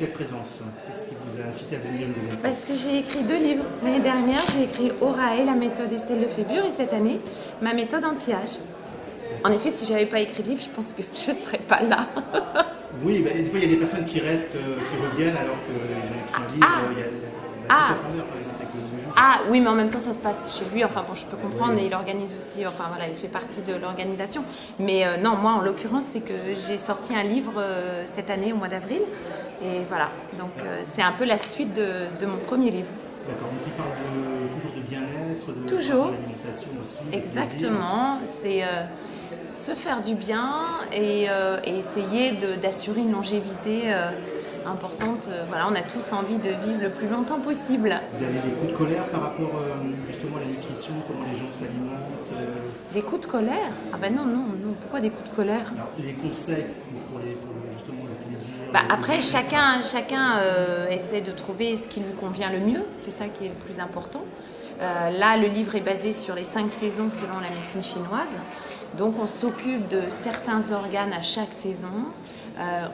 quelle présence? Qu'est-ce qui vous a incité à venir nous écouter? Parce que j'ai écrit 2 livres. L'année dernière, j'ai écrit Orae, la méthode Estelle Lefébure, et cette année, ma méthode anti-âge. En effet, si j'avais pas écrit de livre, je pense que je ne serais pas là. Oui, bah, des fois il y a des personnes qui restent, qui reviennent alors qu'ils ont écrit un livre. Il y a Christophe Lambert, par exemple, avec le juge. Ah oui, mais en même temps, ça se passe chez lui. Enfin bon, je peux comprendre, et il organise aussi, enfin voilà, il fait partie de l'organisation. Mais non, moi, en l'occurrence, c'est que j'ai sorti un livre cette année, au mois d'avril. Et voilà, donc c'est un peu la suite de mon premier livre. D'accord, donc il parle toujours de bien-être, Toujours. de l'alimentation aussi. Exactement, c'est se faire du bien et essayer d'assurer une longévité importante. Voilà, on a tous envie de vivre le plus longtemps possible. Vous avez des coups de colère par rapport justement à la nutrition, comment les gens s'alimentent Des coups de colère? Ah ben non, non, non, pourquoi des coups de colère? Alors, les conseils pour justement le plaisir. Après, chacun essaie de trouver ce qui lui convient le mieux, c'est ça qui est le plus important. Là, le livre est basé sur les 5 saisons selon la médecine chinoise. Donc, on s'occupe de certains organes à chaque saison.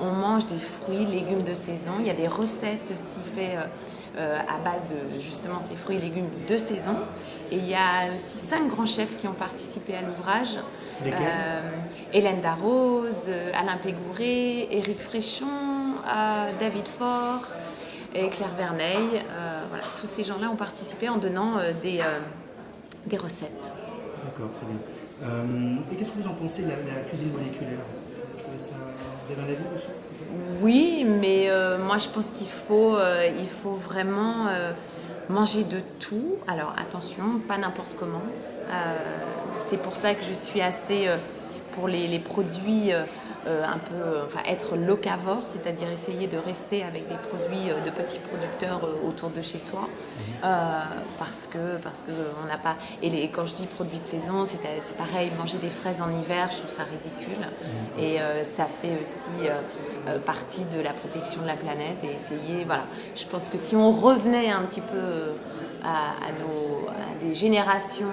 On mange des fruits, légumes de saison. Il y a des recettes aussi faites à base de justement ces fruits et légumes de saison. Et il y a aussi 5 grands chefs qui ont participé à l'ouvrage. Hélène Darroze, Alain Pégouré, Éric Fréchon, David Faure et Claire Verneil. Voilà, tous ces gens-là ont participé en donnant des recettes. D'accord, très bien. Et qu'est-ce que vous en pensez de la cuisine moléculaire? Vous avez un avis dessus? Oui, mais moi je pense qu'il faut vraiment manger de tout. Alors attention, pas n'importe comment. C'est pour ça que je suis assez pour les produits un peu, enfin être locavore, c'est-à-dire essayer de rester avec des produits de petits producteurs autour de chez soi, parce que on n'a pas. Et quand je dis produits de saison, c'est pareil, manger des fraises en hiver, je trouve ça ridicule. Et ça fait aussi partie de la protection de la planète et essayer, voilà. Je pense que si on revenait un petit peu à des générations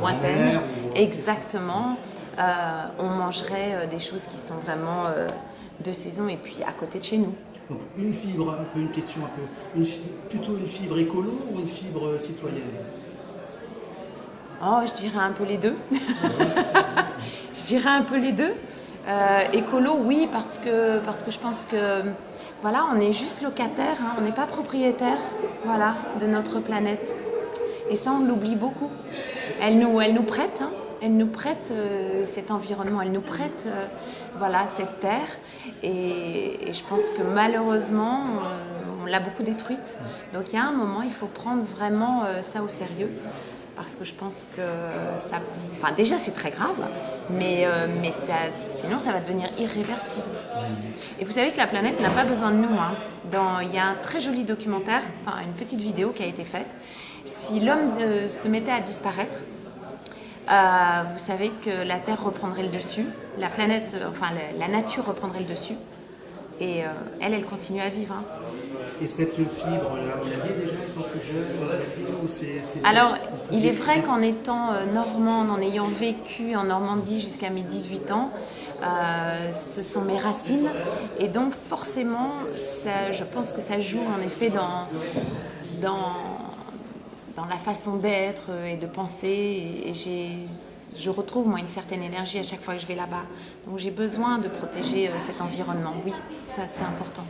lointaines, exactement, on mangerait des choses qui sont vraiment de saison et puis à côté de chez nous. Donc une fibre, un peu une question un peu, plutôt une fibre écolo ou une fibre citoyenne? Oh, je dirais un peu les deux. Je dirais un peu les deux. Écolo, oui, parce que je pense que voilà, on est juste locataire, hein, on n'est pas propriétaire, voilà, de notre planète. Et ça, on l'oublie beaucoup. Elle nous prête, hein, elle nous prête cet environnement, elle nous prête voilà, cette terre. Et je pense que malheureusement, on l'a beaucoup détruite. Donc il y a un moment, il faut prendre vraiment ça au sérieux. Parce que je pense que ça... Enfin, déjà, c'est très grave, mais sinon, ça va devenir irréversible. Et vous savez que la planète n'a pas besoin de nous. Hein. Il y a un très joli documentaire, enfin, une petite vidéo qui a été faite. Si l'homme se mettait à disparaître, vous savez que la Terre reprendrait le dessus, la planète, enfin, la nature reprendrait le dessus. Et elle continue à vivre. Hein. Et cette fibre-là, vous l'aviez déjà étant plus jeune? Alors, il est vrai qu'en étant normande, en ayant vécu en Normandie jusqu'à mes 18 ans, ce sont mes racines. Et donc, forcément, je pense que ça joue en effet dans la façon d'être et de penser. Et je retrouve, moi, une certaine énergie à chaque fois que je vais là-bas. Donc, j'ai besoin de protéger cet environnement. Oui, ça, c'est important.